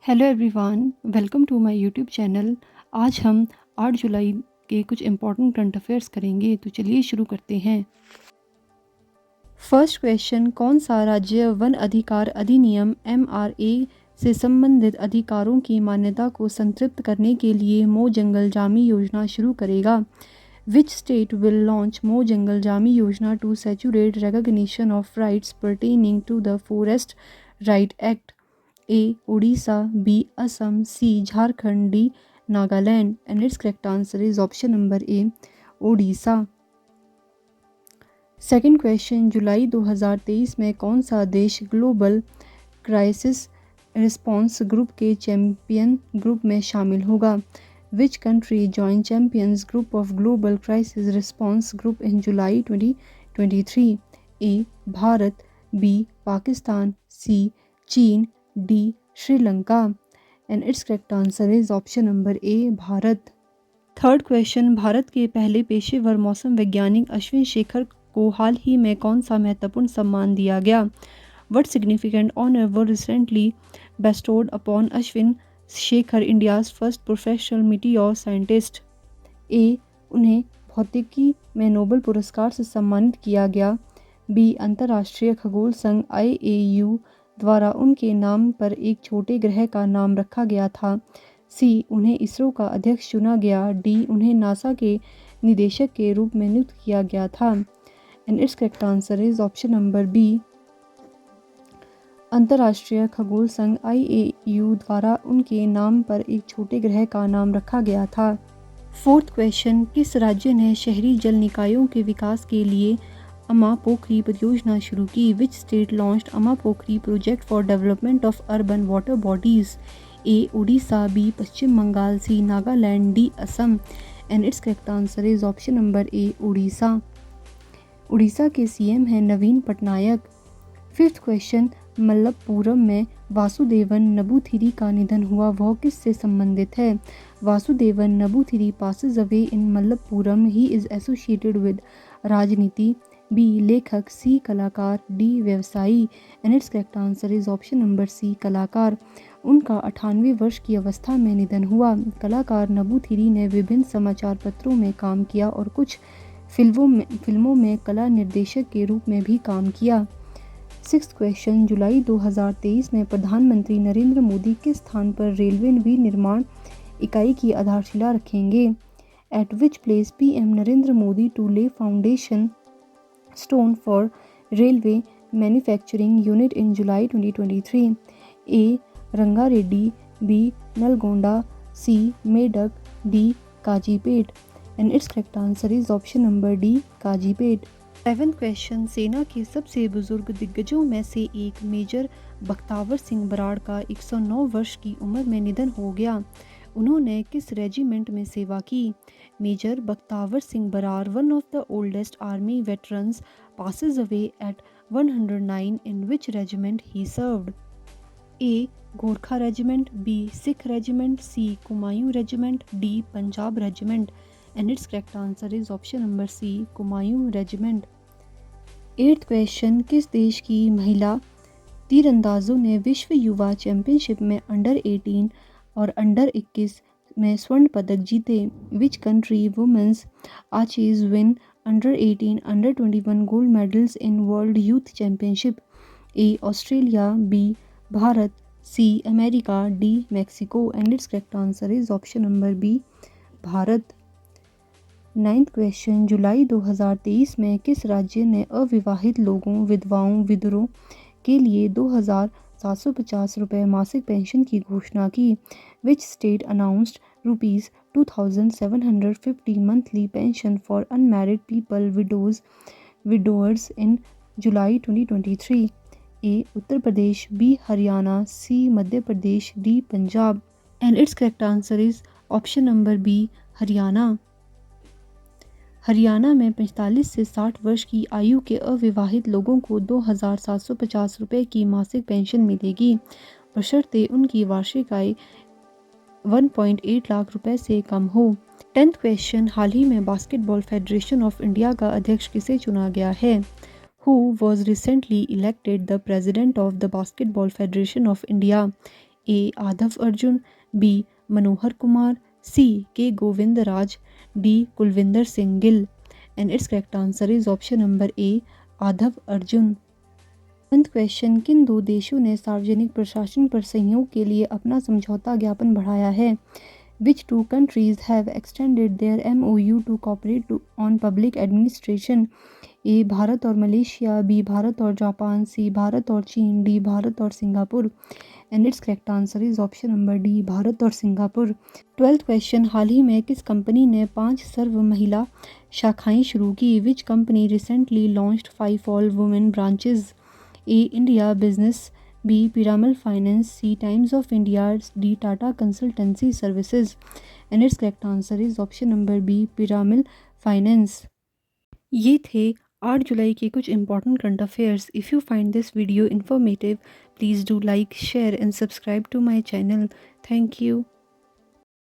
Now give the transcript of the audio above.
Hello everyone, welcome to my YouTube channel. आज हम 8 जुलाई के कुछ इम्पॉर्टेंट करंट अफेयर्स करेंगे, तो चलिए शुरू करते हैं। फर्स्ट क्वेश्चन, कौन सा राज्य वन अधिकार अधिनियम MRA से संबंधित अधिकारों की मान्यता को संतृप्त करने के लिए मो जंगल जामी योजना शुरू करेगा? विच स्टेट विल लॉन्च मो Jungle Jami Yojana to saturate recognition of rights pertaining to the forest right act? A. Odisha, B. Assam, C. Jharkhand, D. Nagaland. And its correct answer is option number A. Odisha. Second question, जुलाई 2023 में कौन सा देश global crisis response group के champion group में शामिल होगा? Which country join champions group of global crisis response group in July 2023? A. Bharat, B. Pakistan, C. चीन, D. Sri Lanka. And it's correct answer is option number A. Bharat. Third question, Bharat के पहले पेशेवर मौसम वैज्ञानिक अश्विन शेखर को हाल ही में कौन सा महत्वपूर्ण सम्मान दिया गया? What significant honour were recently bestowed upon Ashwin Shekhar, India's first professional meteor scientist? A. उन्हें भौतिकी में नोबेल पुरस्कार से सम्मानित किया गया। B. अंतर्राष्ट्रीय खगोल संघ IAU द्वारा उनके नाम पर एक छोटे ग्रह का नाम रखा गया था। C. उन्हें इसरो का अध्यक्ष चुना गया। D. उन्हें नासा के निदेशक के रूप में नियुक्त किया गया था। And it's correct answer is option number B. अंतर्राष्ट्रीय खगोल संघ IAU द्वारा उनके नाम पर एक छोटे ग्रह का नाम रखा गया था। फोर्थ क्वेश्चन, किस राज्य ने शहरी जल निकायों के विकास के लिए अमा पोखरी परियोजना शुरू की? Which state launched Ama Pokhari project for development of urban water bodies? A. Orissa, B. Paschim Bengal, C. Nagaland, D. Assam. And it's correct answer is option number A. Orissa. Orissa के CM हैं नवीन पटनायक. फिफ्थ क्वेश्चन, मलप्पुरम में वासुदेवन नबूथिरी का निधन हुआ, वह किससे संबंधित है? Vasudevan Namboothiri passes away in Malappuram. He is associated with राजनीति, B. लेखक, C. कलाकार, D. व्यवसायी. And it's correct answer is option number C. कलाकार. उनका 98 वर्ष की अवस्था में निधन हुआ. कलाकार नबूथिरी ने विभिन्न समाचार पत्रों में काम किया और कुछ फिल्मों में कला निर्देशक के रूप में भी काम किया. सिक्स्थ क्वेश्चन, जुलाई 2023 में प्रधानमंत्री नरेंद्र मोदी किस स्थान पर रेलवे विनिर्माण इकाई की आधारशिला रखेंगे? At which place PM Narendra Modi to lay foundation stone for railway manufacturing unit in July 2023? A. Rangareddy, B. Nalgonda, C. Medak, D. Kazipet. And it's correct answer is option number D. Kazipet. Seventh question, सेना के सबसे बुजुर्ग दिग्गजों में से एक मेजर बख्तावर सिंह बराड़ का 109 वर्ष की उम्र में निधन हो गया. उन्होंने किस रेजिमेंट में सेवा की? Major Bakhtawar Singh Brar, one of the oldest army veterans, passes away at 109. In which regiment he served? A. Gorkha regiment, B. Sikh regiment, C. Kumaon regiment, D. Punjab regiment. And it's correct answer is option number C. Kumaon regiment. Eighth question, किस देश की महिला तीरंदाजों ने विश्व युवा championship में under 18 और under 21 में स्वर्ण पदक जीते? Which country women's archers win under 18 under 21 gold medals in world youth championship? A. Australia, B. Bharat, C. America, D. Mexico. And it's correct answer is option number B. Bharat. Ninth question, जुलाई 2023 में किस राज्य ने अविवाहित लोगों, विधवाओं, विधुरों के लिए 2,750 रुपये मासिक पेंशन की घोषणा की? Which state announced ₹2,750 monthly pension for unmarried people widowers in July 2023? A. Uttar Pradesh, B. Haryana, C. Madhya Pradesh, D. Punjab. And it's correct answer is option number B. Haryana. Haryana में 45 से 60 वर्ष की आयु के अविवाहित लोगों को 2,750 रुपये की मासिक पेंशन मिलेगी, बशर्ते उनकी वार्षिक आय 1.8 लाख रुपए से कम हो. 10th क्वेश्चन, हाल ही में बास्केटबॉल फेडरेशन ऑफ इंडिया का अध्यक्ष किसे चुना गया है? Who was recently elected the president of the Basketball Federation of India? A Aadhav Arjun, B Manohar Kumar, C K Govind Raj, D Kulvinder Singh Gill. And it's correct answer is option number A Aadhav Arjun. 10th question, किन दो देशों ने सार्वजनिक प्रशासन पर सहयोग के लिए अपना समझौता ज्ञापन बढ़ाया है? Which two countries have extended their MOU to cooperate on public administration? ए भारत और मलेशिया, बी भारत और जापान, सी भारत और चीन, डी भारत और Singapore. And it's correct answer is option number D Bharat और सिंगापुर। 12th क्वेश्चन, हाल ही में किस कंपनी ने 5 सर्व महिला शाखाएं शुरू की? Which company recently launched 5 all women branches? A India business, B Piramal finance, C Times of India, D Tata consultancy services. And it's correct answer is option number B Piramal finance. ये थे 8 जुलाई के कुछ important current affairs. If you find this video informative, please do like, share and subscribe to my channel. Thank you.